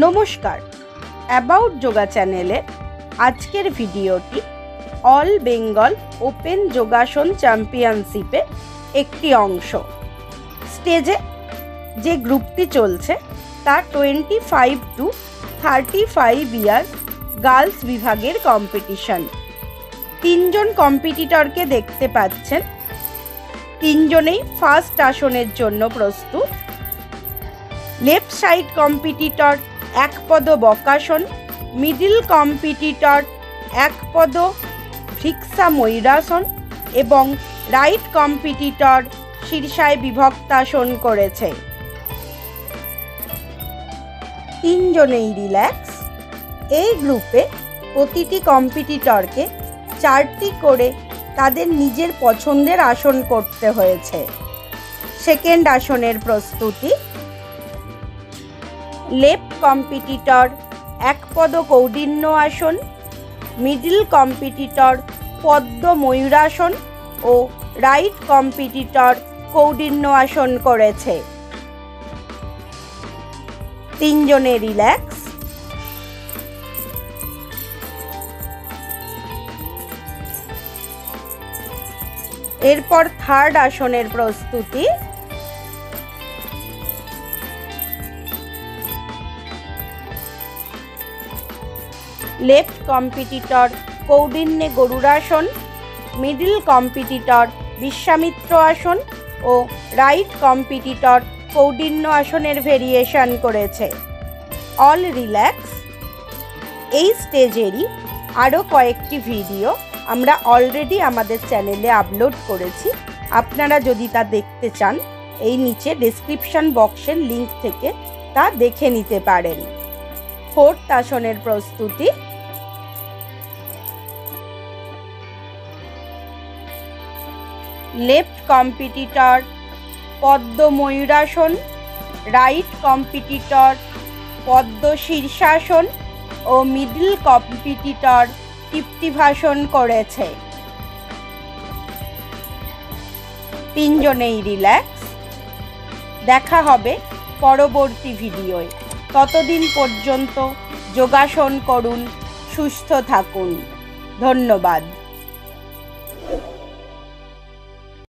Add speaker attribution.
Speaker 1: নমস্কার, অ্যাবাউট যোগা চ্যানেলে আজকের ভিডিওটি অল বেঙ্গল ওপেন যোগাসন চ্যাম্পিয়নশিপে একটি অংশ। স্টেজে যে গ্রুপটি চলছে তা 25 to 35 ইয়ার্স গার্লস বিভাগের কম্পিটিশন। তিনজন কম্পিটিটরকে দেখতে পাচ্ছেন, তিনজনেই ফার্স্ট আসনের জন্য প্রস্তুত। লেফট সাইড কম্পিটিটর এক পদ বকাসন, মিডিল কম্পিটিটর এক পদ ভিক্ষা ময়ূরাসন এবং রাইট কম্পিটিটর শীর্ষায় বিভক্তাসন করেছে। তিনজনেই রিল্যাক্স। এই গ্রুপে প্রতিটি কম্পিটিটরকে 4টি করে তাদের নিজের পছন্দের আসন করতে হয়েছে। সেকেন্ড আসনের প্রস্তুতি। লেফট কম্পিটিটর এক পদ কৌডিন্য আসন, মিডিল কম্পিটিটর পদ্ম ময়ূরাসন ও রাইট কম্পিটিটর কৌডিন্য আসন করেছে। তিনজনে রিল্যাক্স। এরপর থার্ড আসনের প্রস্তুতি। লেফট কম্পিটিটর কৌডিন্যে গরুড়াসন, মিডিল কম্পিটিটর বিশ্বামিত্র আসন ও রাইট কম্পিটিটর কৌডিন্য আসনের ভেরিয়েশন করেছে। All relax. এই স্টেজেরই আরও কয়েকটি ভিডিও আমরা অলরেডি আমাদের চ্যানেলে আপলোড করেছি। আপনারা যদি তা দেখতে চান, এই নিচে ডেসক্রিপশন বক্সের লিংক থেকে তা দেখে নিতে পারেন। ফোর্থ আসনের প্রস্তুতি। লেফট কম্পিটিটর পদ্ম ময়ূরাসন, রাইট কম্পিটিটর পদ্ম শীর্ষাসন ও মিডল কম্পিটিটর তৃপ্তিভাসন করেছে। তিনজনেই রিল্যাক্স। দেখা হবে পরবর্তী ভিডিওয়। ততদিন পর্যন্ত যোগাসন করুন, সুস্থ থাকুন। ধন্যবাদ।